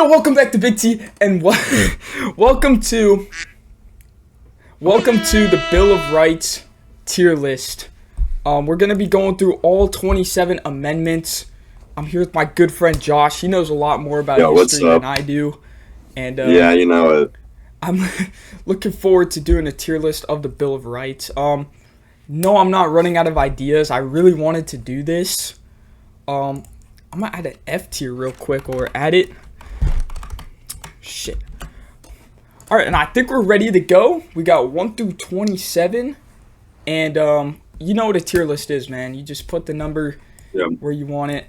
Yo, welcome back to Big T, and welcome to the Bill of Rights tier list. We're gonna be going through all 27 amendments. I'm here with my good friend Josh. He knows a lot more about history than I do, and yeah, you know it. I'm looking forward to doing a tier list of the Bill of Rights. No, I'm not running out of ideas. I really wanted to do this. I'm gonna add an F tier real quick, or add it. Shit. Alright, and I think we're ready to go. We got 1 through 27. And, you know what a tier list is, man. You just put the number where you want it.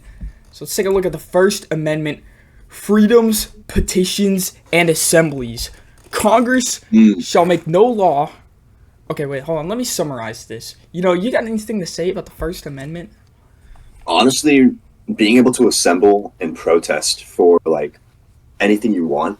So let's take a look at the First Amendment. Freedoms, petitions, and assemblies. Congress shall make no law. Okay, wait, hold on. Let me summarize this. You got anything to say about the First Amendment? Honestly, being able to assemble and protest for, anything you want,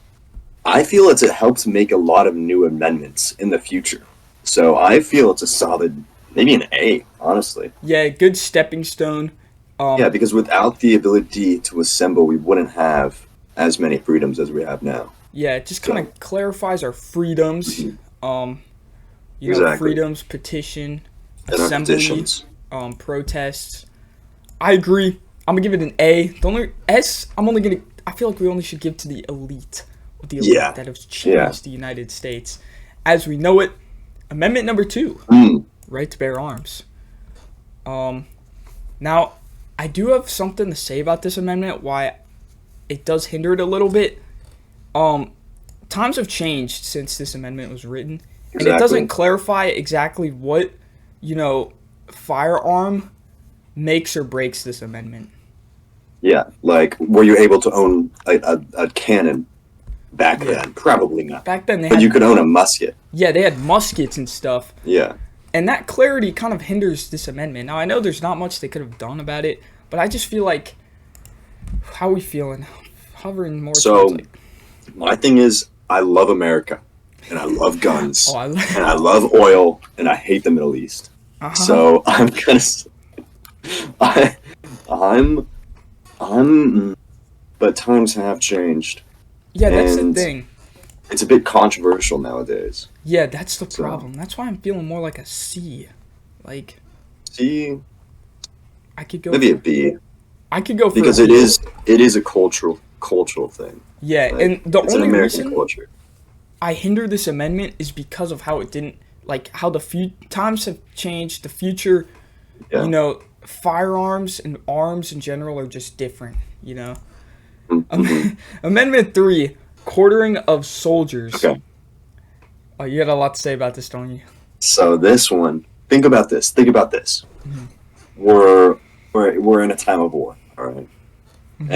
I feel it helps make a lot of new amendments in the future. So I feel it's a solid, maybe an A, honestly. Yeah, good stepping stone. Yeah, because without the ability to assemble, we wouldn't have as many freedoms as we have now. Yeah, it just kind of clarifies our freedoms. Exactly. Freedoms, petition, And assembly, protests. I agree. I'm gonna give it an A. The only S, I feel like we only should give to the elite. The elite that has changed the United States as we know it. Amendment number 2, right to bear arms. Now, I do have something to say about this amendment, why it does hinder it a little bit. Times have changed since this amendment was written, and it doesn't clarify exactly what, firearm makes or breaks this amendment. Yeah, were you able to own a cannon back then? Probably not. Back then, you could own a musket. Yeah, they had muskets and stuff. Yeah. And that clarity kind of hinders this amendment. Now, I know there's not much they could have done about it, but I just feel like, how are we feeling? Hovering more towards, my thing is, I love America, and I love guns, and I love oil, and I hate the Middle East. So I'm gonna, but times have changed. Yeah, that's the thing. It's a bit controversial nowadays. Yeah, that's the problem. That's why I'm feeling more like a C. C? I could go maybe a B. I could go for because it is a cultural thing. Yeah, and the only reason culture. I hinder this amendment is because of how it didn't, how the times have changed. The future, firearms and arms in general are just different, Amendment 3, quartering of soldiers. Okay. Oh, you got a lot to say about this, don't you? So this one, think about this. Mm-hmm. We're in a time of war, all right? Mm-hmm.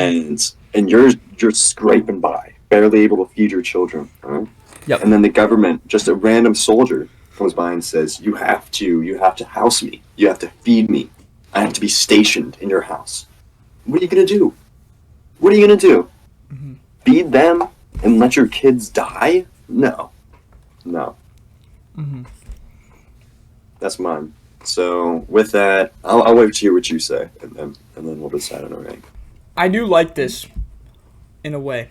And you're scraping by, barely able to feed your children, all right? Yep. And then the government, just a random soldier, comes by and says, you have to house me. You have to feed me. I have to be stationed in your house. What are you gonna do? Mm-hmm. Feed them and let your kids die? No. Mm-hmm. That's mine. So with that, I'll wait to hear what you say, and then we'll decide on a rank. I do like this, in a way.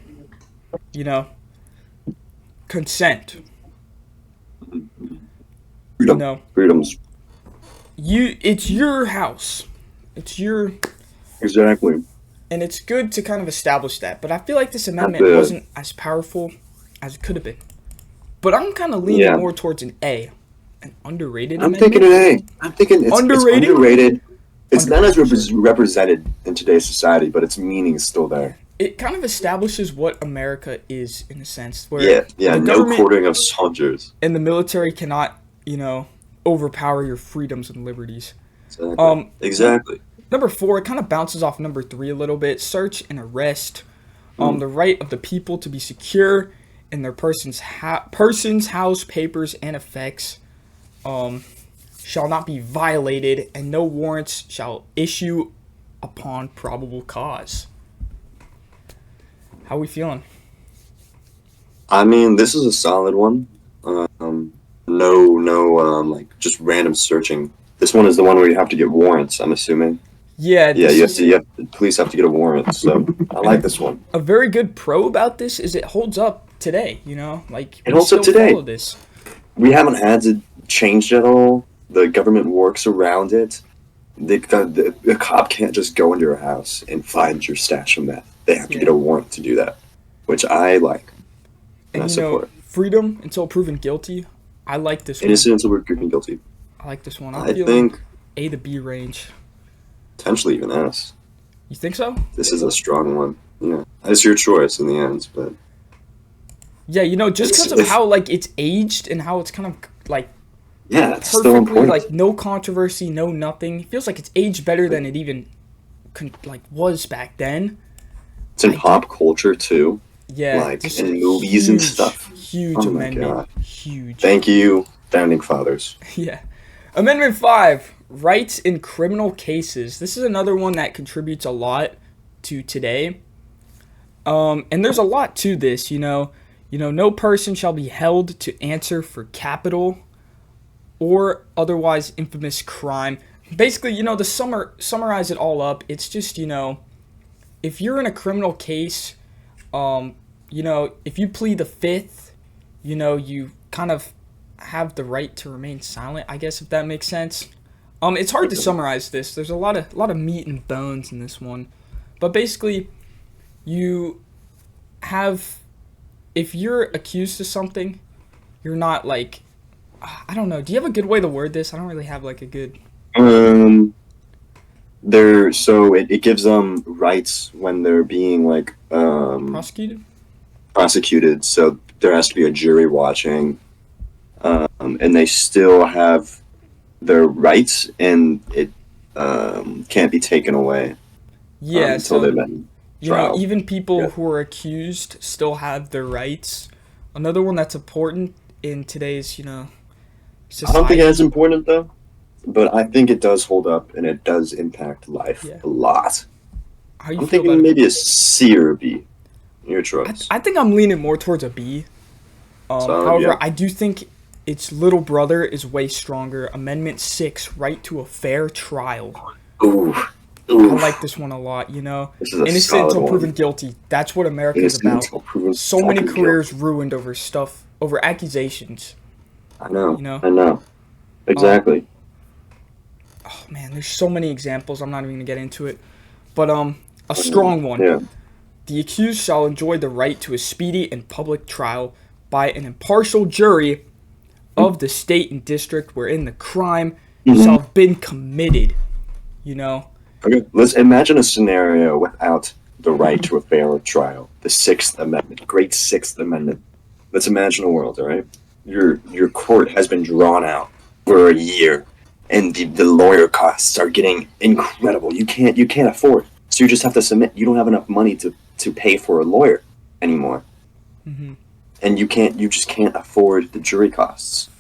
Consent. Freedoms. It's your house. It's your... Exactly. And it's good to kind of establish that. But I feel like this amendment wasn't as powerful as it could have been. But I'm kind of leaning more towards an A. An underrated amendment? I'm thinking an A. I'm thinking it's underrated. It's not as represented in today's society, but its meaning is still there. It kind of establishes what America is, in a sense. Where no quartering of soldiers. And the military cannot, overpower your freedoms and liberties. Exactly. Number 4, it kind of bounces off number 3 a little bit. Search and arrest. The right of the people to be secure in their person's house, papers, and effects shall not be violated, and no warrants shall issue upon probable cause. How we feeling? I mean, this is a solid one. No, just random searching. This one is the one where you have to get warrants, I'm assuming. Yeah, Yeah, this is police have to get a warrant. So I like this one. a very good pro about this is it holds up today, you know? Like, It we holds up still today. follow this. We haven't had to change it at all. The government works around it. The cop can't just go into your house and find your stash of meth. They have to Yeah. get a warrant to do that, which I like and I And, you know, support. freedom until proven guilty. I like this one. Innocent until we're proven guilty. I like this one. I I'm feeling think A to B range. potentially even S. You think so? This is a strong one. Yeah, it's your choice in the end, but Yeah, you know, just It's- because of it's- how like it's aged and how it's kind of like yeah, it's still perfectly important. like no controversy, no nothing. It feels like it's aged better than it even like was back then. It's in I- pop culture too. Yeah, Like, just in a movies and huge, stuff. Huge Oh my amendment. God. Huge. Thank you, founding fathers. Yeah. Amendment 5, rights in criminal cases. This is another one that contributes a lot to today. And there's a lot to this, you know. No person shall be held to answer for capital or otherwise infamous crime. Basically, you know, to summarize it all up, it's just, you know, if you're in a criminal case, you know, if you plead the fifth, you know, you kind of have the right to remain silent, I guess, if that makes sense. It's hard to summarize this. There's a lot of meat and bones in this one. But basically, you have, if you're accused of something, you're not like, I don't know. Do you have a good way to word this? I don't really have like a good. It gives them rights when they're being like Prosecuted? prosecuted. So there has to be a jury watching, and they still have their rights, and it can't be taken away Yeah, until so they've been you know, trial. even people Yeah. who are accused still have their rights. Another one that's important in today's, you know, I society. don't think it's important though, but I think it does hold up and it does impact life Yeah. a lot. How you I'm feel thinking about it? maybe a C or a B. Your choice. I think I'm leaning more towards a B. Solid, However, yeah. I do think its little brother is way stronger. Amendment 6, right to a fair trial. Ooh, I ooh. like this one a lot, you know. This is a Innocent solid until one. proven guilty. That's what America's Innocent about. until proven So many fucking careers guilty. ruined over stuff, over accusations. I know. You know? I know. Exactly. Oh man, there's so many examples. I'm not even gonna get into it. But a strong one. Yeah. The accused shall enjoy the right to a speedy and public trial by an impartial jury of the state and district wherein the crime shall have been committed. You know? Okay. Let's imagine a scenario without the right to a fair trial. The Sixth Amendment, Great Sixth Amendment. Let's imagine a world. All right. Your court has been drawn out for a year, and the lawyer costs are getting incredible. You can't afford. So you just have to submit. You don't have enough money to pay for a lawyer anymore. Mhm. And you just can't afford the jury costs,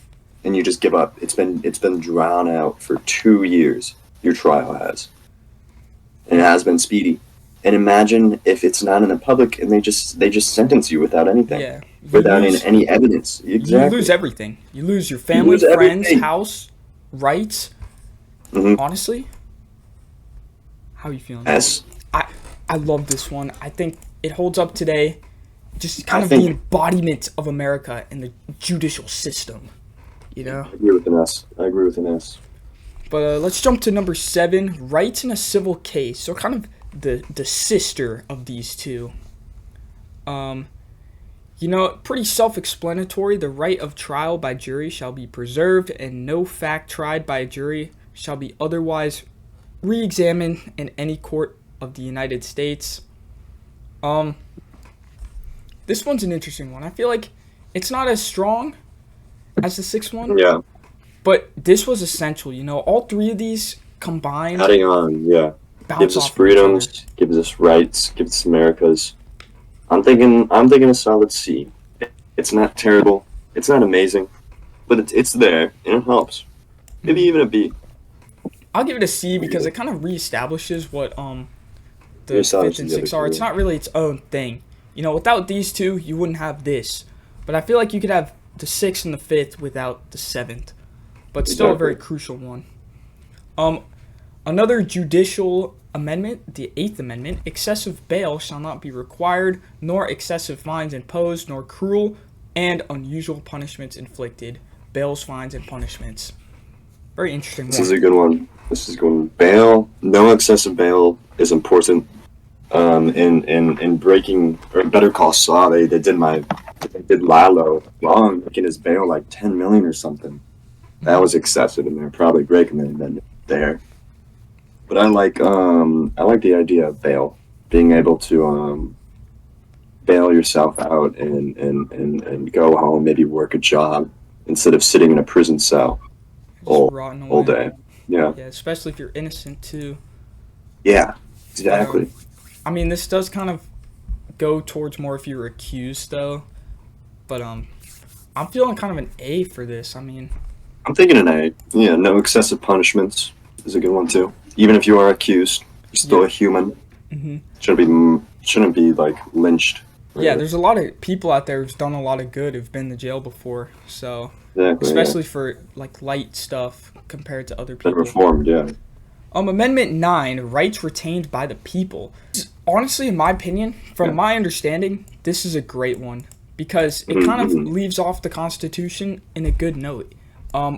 and you just give up. It's been drawn out for 2 years. Your trial has, and it has been speedy. And imagine if it's not in the public, and they just sentence you without anything, Yeah. You without lose, any evidence. Exactly. you lose everything. You lose your family, lose friends, everything. house, rights. Mhm. Honestly, how are you feeling? S. I love this one. I think it holds up today. Just kind I of think- the embodiment of America and the judicial system. You know? I agree with an S. I agree with an S. But let's jump to number 7, rights in a civil case. So kind of the sister of these two. You know, pretty self-explanatory. The right of trial by jury shall be preserved, and no fact tried by a jury shall be otherwise re-examined in any court of the United States. This one's an interesting one. I feel like it's not as strong as the 6th one, Yeah. but this was essential. You know, all 3 of these combined Adding on. Yeah. bounce Gives us off of each other. freedoms. Gives us rights. Gives us Americas. I'm thinking a solid C. It's not terrible. It's not amazing, but it's there and it helps. Maybe even a B. I'll give it a C because it kind of reestablishes what the Reestablishes 5th and the other 6th are. two. It's not really its own thing. You know, without these two, you wouldn't have this. But I feel like you could have the 6th and the 5th without the 7th. But still a very Exactly. crucial one. Another judicial amendment, the Eighth Amendment, excessive bail shall not be required, nor excessive fines imposed, nor cruel and unusual punishments inflicted. Bails, fines, and punishments. Very interesting This one. is a good one. This is a good one. Bail, no excessive bail is important. In breaking or Better Call Saul, they did Lalo wrong, making his bail like 10 million or something. That was excessive, and they're probably breaking the amendment there. But I like the idea of bail, being able to bail yourself out and go home, maybe work a job instead of sitting in a prison cell Just rotting away. all day. Yeah, Yeah, especially if you're innocent too. yeah, exactly. I mean, this does kind of go towards more if you're accused, though. But I'm feeling kind of an A for this. I mean, I'm thinking an A. Yeah, no excessive punishments is a good one too. Even if you are accused, you're still a human. mhm. Shouldn't be like lynched. Yeah, there's a lot of people out there who's done a lot of good who've been to jail before. So, exactly, especially for like light stuff compared to other been people. reformed. Yeah, Amendment 9, rights retained by the people. Honestly, in my opinion, from my understanding, this is a great one because it kind of leaves off the Constitution in a good note.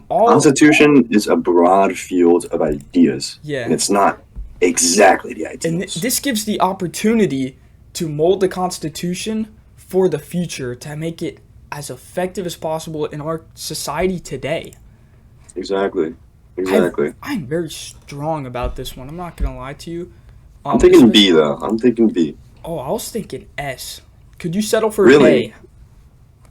Constitution is a broad field of ideas. Yeah. And it's not exactly the And ideas. this gives the opportunity to mold the Constitution for the future to make it as effective as possible in our society today. Exactly. I'm very strong about this one. I'm not gonna lie to you. I'm thinking B though. I'm thinking B. Oh, I was thinking S. Could you settle for Really? A?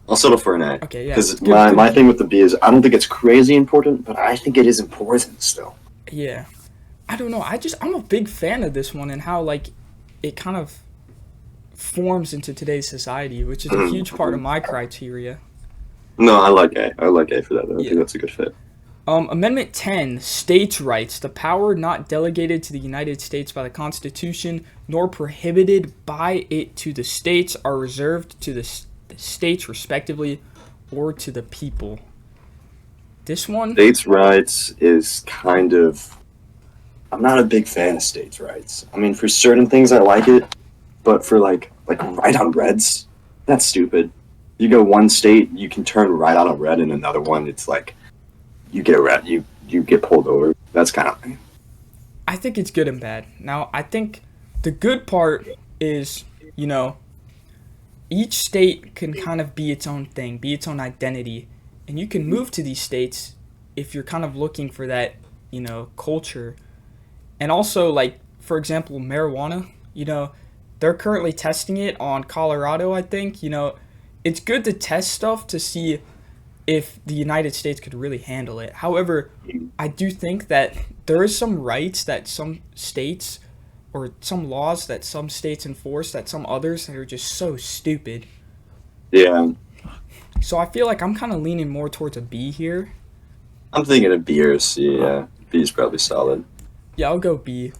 I'll settle for an A. Okay, yeah. Because Good- my thing with the B is I don't think it's crazy important, but I think it is important still. Yeah. I don't know. I'm a big fan of this one and how like it kind of forms into today's society, which is a huge part of my criteria. No, I like A. I like A for that. I Yeah. think that's a good fit. Amendment 10, states' rights. The power not delegated to the United States by the Constitution, nor prohibited by it to the states, are reserved to the states respectively, or to the people. This one, States' rights is kind of. I'm not a big fan of states' rights. I mean, for certain things, I like it, but for like right on reds, that's stupid. You go one state, you can turn right on a red, and another one, it's like you get a red, you get pulled over. That's kind of. I think it's good and bad. Now, I think the good part is, you know, each state can kind of be its own thing, be its own identity, and you can move to these states if you're kind of looking for that, you know, culture. And also, like, for example, marijuana, you know, they're currently testing it on Colorado, I think. You know, it's good to test stuff to see if the United States could really handle it. However, I do think that there is some rights that some states or some laws that some states enforce that some others that are just so stupid. Yeah, So I feel like I'm kind of leaning more towards a B here. I'm thinking of B or C. Yeah, B is probably solid. Yeah, I'll go B.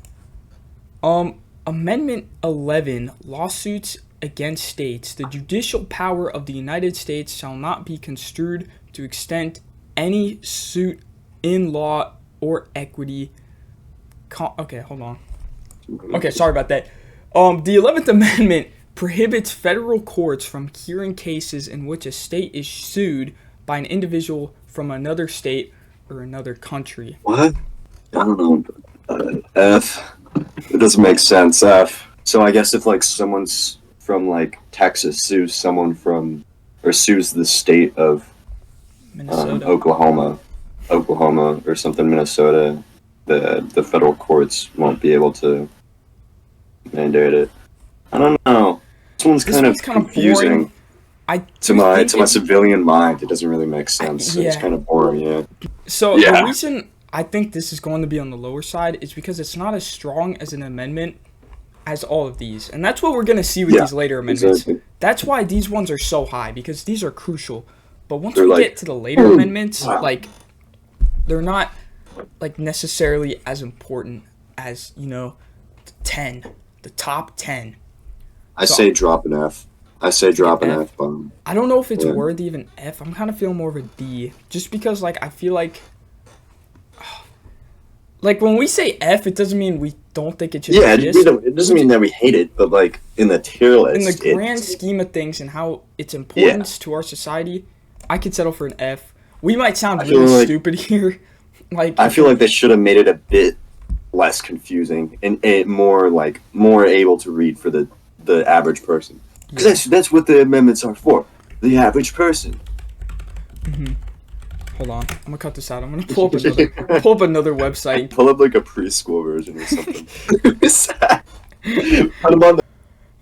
Amendment 11, lawsuits against states. The judicial power of the United States shall not be construed to extend any suit in law or equity. Okay, hold on. Okay, sorry about that. The 11th Amendment prohibits federal courts from hearing cases in which a state is sued by an individual from another state or another country. What? I don't know. F. It doesn't make sense. F. So I guess if like someone's from like Texas sues someone from or sues the state of Minnesota. Oklahoma or something, Minnesota, the federal courts won't be able to mandate it. I don't know. This one's This kind one's of kind of confusing boring. I to do my think to my it- civilian mind. It doesn't really make sense. It's yeah. kind of boring. Yeah. So Yeah. the reason I think this is going to be on the lower side is because it's not as strong as an amendment as all of these. And that's what we're going to see with Yeah, these later amendments. exactly. That's why these ones are so high, because these are crucial. But once They're we like- get to the later amendments, like, they're not, like, necessarily as important as, you know, the top 10. I So- say drop an F. I say drop an F. F. I don't know if it's Yeah. worthy of an F. I'm kind of feeling more of a D. Just because, like, I feel like Like when we say F, it doesn't mean we don't think it should Yeah, exist. it doesn't mean that we hate it, but like in the tier In the list, grand scheme of things and how its importance to our society, I could settle for an F. We might sound I feel really like- stupid here. Like I feel like they should have made it a bit less confusing and more able to read for the average person. Because that's what the amendments are for. The average person. hold on, I'm gonna cut this out. I'm gonna pull up another website. Pull up like a preschool version or something. Put 'em on the-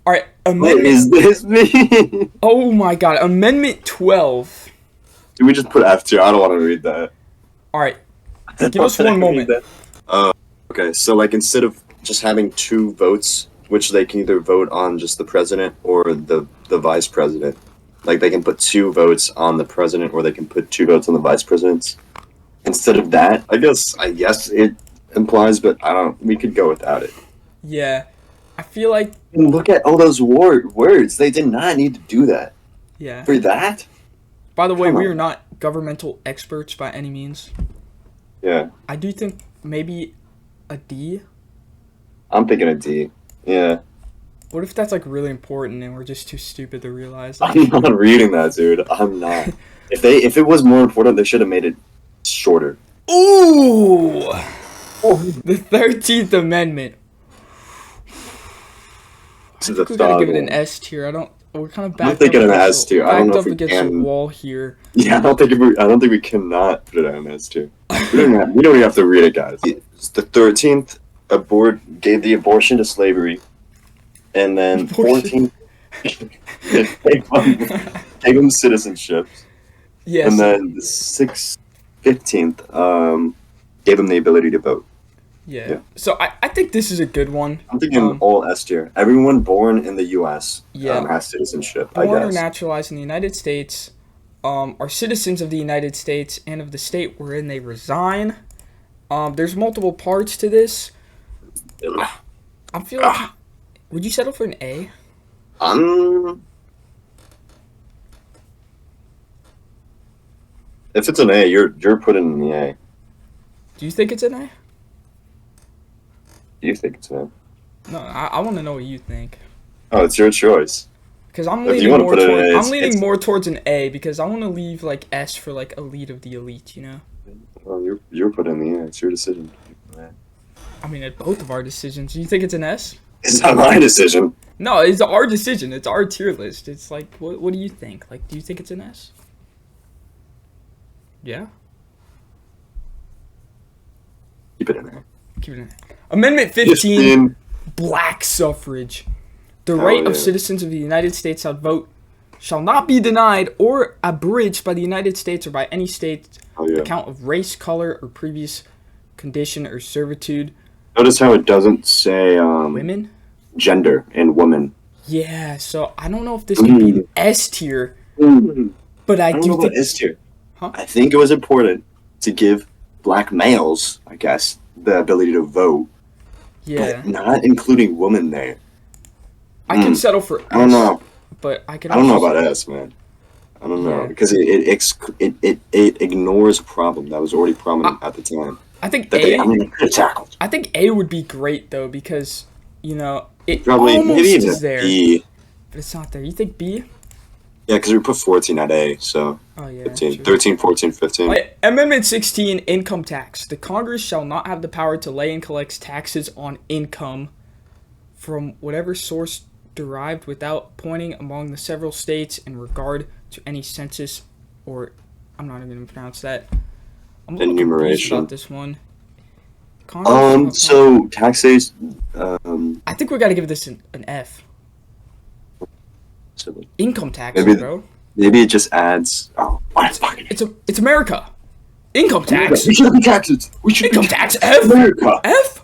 All right, What amendment. is this mean? Oh my God, Amendment 12. Do we just put F tier? I don't want to read that. All right, give us one moment. Okay, so like instead of just having 2 votes, which they can either vote on just the president or the vice president, like they can put 2 votes on the president or they can put 2 votes on the vice presidents. Instead of that, I guess it implies, but we could go without it. Yeah, I feel like And look at all those words. They did not need to do that. yeah. For that? By the way, Come we on. are not governmental experts by any means. Yeah. I do think maybe a D. I'm thinking a D. Yeah. What if that's like really important and we're just too stupid to realize that? I'm not reading that, dude. I'm not. If it was more important, they should have made it shorter. Ooh! The 13th Amendment. This is I a think we gotta thought give it an one. S tier. We're kind of I'm backed thinking up an against S tier. I don't know if we against the can. wall here. Yeah, I don't think we cannot put it on S tier. We don't even have to read it, guys. It's the 13th gave the abortion to slavery, and then Abortion. 14th gave them citizenship, Yes. and then the 15th gave them the ability to vote. Yeah. So I think this is a good one. I'm thinking Um, all S tier. Everyone born in the U.S. Yeah. Has citizenship. Born I or guess. naturalized in the United States, are citizens of the United States and of the state wherein they reside. There's multiple parts to this. I feel like. Would you settle for an A? If it's an A, you're putting in the A. Do you think it's an A? Do you think it's an A? No, I want to know what you think. Oh, it's your choice. Because I'm If you leaning wanna more put it in towards. A, I'm it's- leaning it's- more towards an A because I want to leave like S for like elite of the elite. You know. Well, you're putting in the A. It's your decision. I mean, at both of our decisions. Do you think it's an S? It's not my decision. No, it's our decision. It's our tier list. It's like, what do you think? Like, do you think it's an S? Yeah? Keep it in there. Keep it in. Amendment 15, black suffrage. The Hell right of yeah. citizens of the United States to vote shall not be denied or abridged by the United States or by any state Oh yeah. account of race, color, or previous condition or servitude. Notice how it doesn't say Women? gender and woman. Yeah, so I don't know if this could be an S tier, but I I don't do know think about S tier. Huh? I think it was important to give black males, I guess, the ability to vote, yeah. but not including women there. I can settle for S, I don't know. but I can I don't know also- about S, man. I don't know Yeah. because it ignores a problem that was already prominent at the time. I think That they A could have tackled. I think A would be great though because it Probably almost maybe even is a there, B. but it's not there. You think B? Yeah, because we put 14 at A, so Oh yeah. 15, true. 13, 14, 15. Like, Amendment 16, income tax. The Congress shall not have the power to lay and collect taxes on income from whatever source derived without pointing among the several states in regard to any census or I'm not even going to pronounce that. I'm a little confused Enumeration. about this one. Congress shall So taxation. I think we got to give this an F. So Income taxes, Maybe- bro. maybe it just adds. Oh, what fucking. It's America. Income tax. We should be taxes. We should Income be tax F. America. F.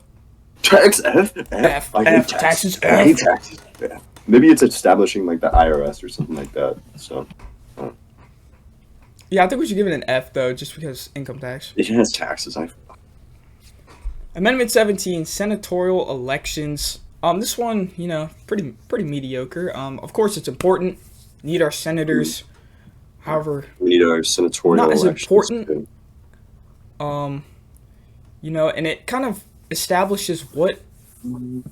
Tax F. F, I hate F, taxes, I hate F. taxes. F. Maybe it's establishing like the IRS or something like that. So Yeah, I think we should give it an F though, just because income tax. it has taxes. Amendment 17, senatorial elections. This one, pretty mediocre. Of course, it's important. Need our senators. However, We need our senatorial Not as elections. important. you know, and it kind of establishes what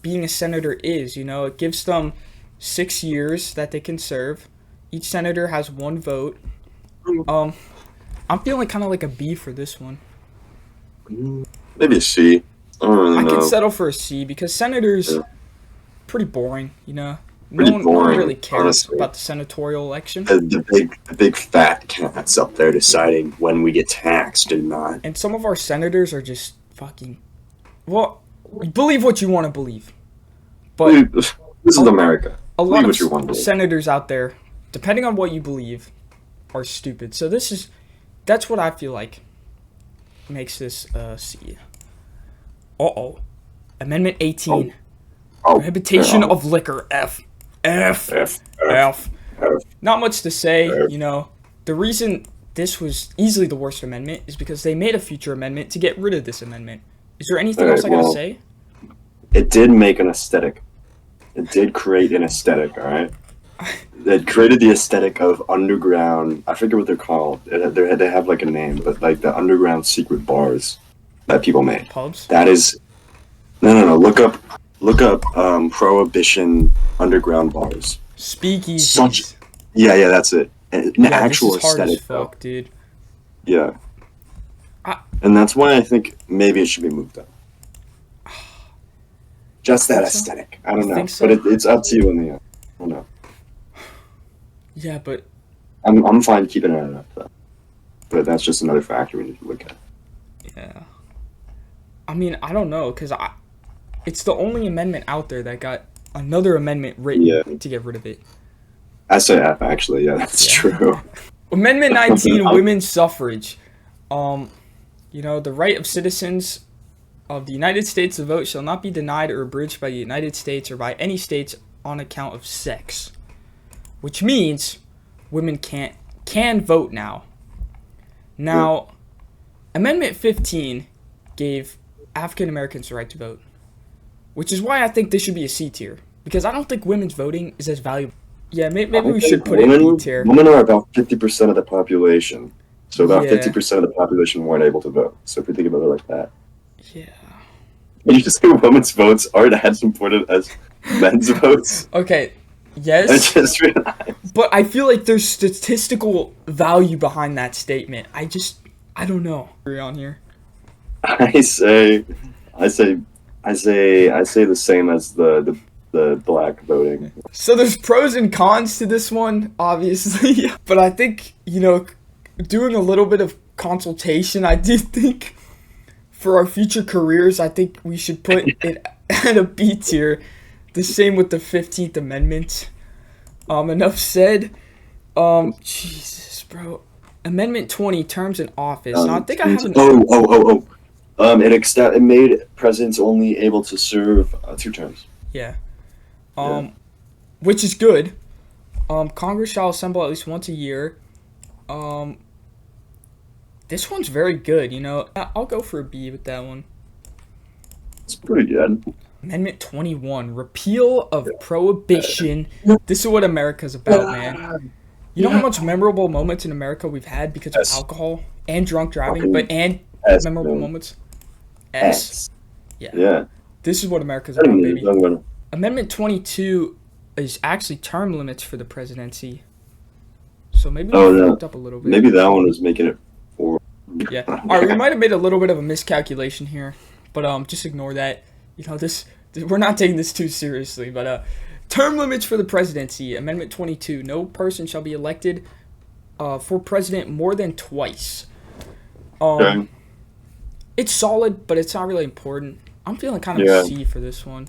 being a senator is. You know, it gives them 6 years that they can serve. Each senator has 1 vote. I'm feeling kind of like a B for this one. Maybe a C. I don't really I know. could settle for a C because senators pretty boring, you know. Pretty No one boring, really cares honestly. about the senatorial election. The big fat cats up there deciding when we get taxed and not. And some of our senators are just fucking, well, believe what you want to believe. But Dude, this is America. a Believe lot what you want of to believe. senators out there, depending on what you believe, are stupid. So that's what I feel like makes this C. Amendment 18. Prohibition of liquor. F. Not much to say, you know. The reason this was easily the worst amendment is because they made a future amendment to get rid of this amendment. Is there anything else I gotta say? It did make an aesthetic. It did create an aesthetic, alright? It created the aesthetic of underground, I forget what they're called. They have like a name, but like the underground secret bars that people made. Pubs? That is... No. Look up Prohibition underground bars. Speakeasies. Yeah, that's it. An actual this is hard as aesthetic, though. fuck, dude. Yeah. I- And that's why I think maybe it should be moved up. Just that Think so? aesthetic. I don't You know. think so? But it's up to you in the end. I don't know. Yeah, but I'm fine keeping it up, though. But that's just another factor we need to look at. yeah. I mean, I don't know, because it's the only amendment out there that got another amendment written to get rid of it. I say F, actually. Yeah, that's true. Amendment 19, women's suffrage. You know, the right of citizens of the United States to vote shall not be denied or abridged by the United States or by any states on account of sex. Which means women can vote now. Now, Amendment 15 gave African Americans the right to vote. Which is why I think this should be a C tier. Because I don't think women's voting is as valuable. Yeah, maybe we should put it in B tier. Women are about 50% of the population. So about Yeah. 50% of the population weren't able to vote. So if we think about it like that. Yeah. Can you just say women's votes aren't as important as men's votes? Okay, I yes. just realized. But I feel like there's statistical value behind that statement. I don't know. Are on here? I say the same as the black voting. So there's pros and cons to this one, obviously. But I think, you know, doing a little bit of consultation, I do think for our future careers, I think we should put it at a B tier. The same with the 15th Amendment. Enough said. Jesus, bro. Amendment 20, terms in office. Now, I think I have an... It made presidents only able to serve 2 terms. Yeah. Which is good. Congress shall assemble at least once a year. This one's very good, you know. I'll go for a B with that one. It's pretty good. Amendment 21, repeal of prohibition. This is what America's about, man. You know how much memorable moments in America we've had because of alcohol and drunk driving, and S, memorable man. moments? S. Yeah. This is what America's I about, mean, baby. I'm gonna- Amendment 22 is actually term limits for the presidency. So maybe we fucked up a little bit. Maybe that one was making it 4. Yeah. Alright, we might have made a little bit of a miscalculation here, but just ignore that. You know, we're not taking this too seriously, but term limits for the presidency. Amendment 22. No person shall be elected for president more than twice. Okay. It's solid, but it's not really important. I'm feeling kind of C for this one.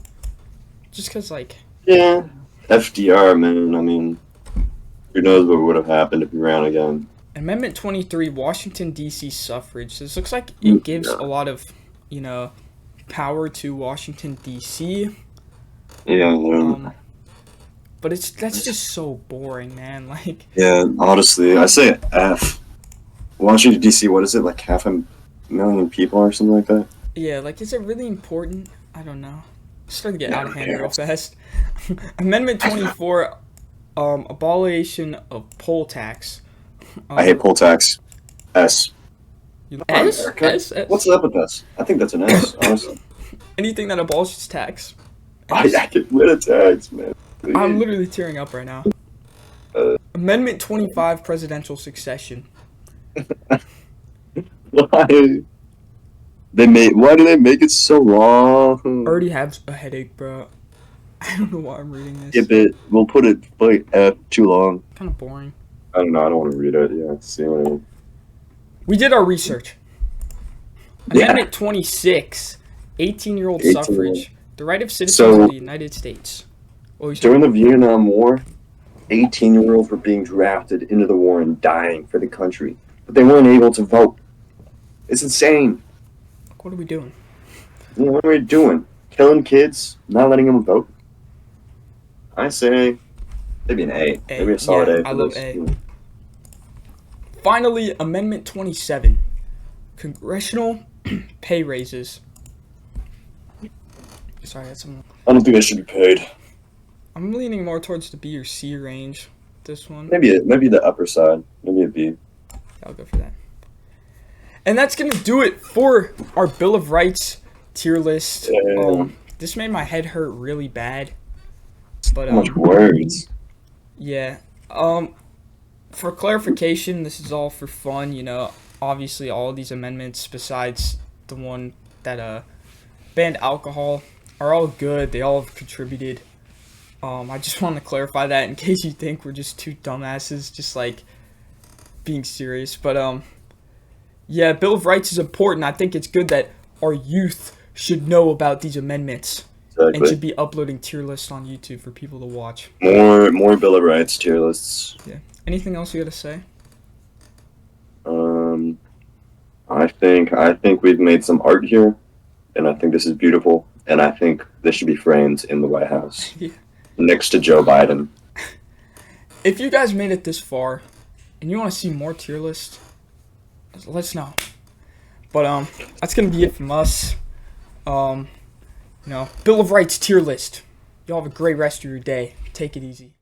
Just because, like... Yeah. FDR, man. I mean, who knows what would have happened if he ran again. Amendment 23, Washington, D.C. suffrage. This looks like it gives a lot of, you know, power to Washington, D.C. Yeah. But that's just so boring, man. Like... Yeah, honestly, I say F. Washington, D.C., what is it, like 500,000 people or something like that? Yeah, like, is it really important? I don't know. It's starting to get out of hand real fast. Amendment 24, abolition of poll tax. I hate poll tax. S. You, Not S? America. S? S? What's up with us? I think that's an S, honestly. Anything that abolishes tax. I get rid of tax, man. Please. I'm literally tearing up right now. Uh, Amendment 25, presidential succession. Why? Why do they make it so long? I already have a headache, bro. I don't know why I'm reading this. Skip it. We'll put it like F too long. Kind of boring. I don't know. I don't want to read it. Yeah. See what I mean. We did our research. Yeah. Amendment 26, 18-year-old 18-year-old. suffrage. The right of citizens So- of the United States. What was During the Vietnam War, 18-year-olds were being drafted into the war and dying for the country, but they weren't able to vote. It's insane. What are we doing? You know, what are we doing? Killing kids? Not letting them vote? I say maybe an A. Maybe a solid yeah, A. For I love this. A. Finally, Amendment 27, congressional pay raises. Sorry, that's some. I don't think they should be paid. I'm leaning more towards the B or C range. This one. Maybe the upper side. Maybe a B. I'll go for that. And that's gonna do it for our Bill of Rights tier list. Yeah. This made my head hurt really bad. But So much words. yeah. For clarification, this is all for fun. You know, obviously all of these amendments, besides the one that banned alcohol, are all good. They all have contributed. I just want to clarify that in case you think we're just two dumbasses, just like being serious. But yeah, Bill of Rights is important. I think it's good that our youth should know about these amendments and Exactly. should be uploading tier lists on YouTube for people to watch. More Bill of Rights tier lists. Anything else you gotta say? I think we've made some art here, and I think this is beautiful, and I think this should be framed in the White House Yeah. next to Joe Biden. If you guys made it this far and you want to see more tier lists, let us know. But that's gonna be it from us. Bill of Rights tier list. Y'all have a great rest of your day. Take it easy.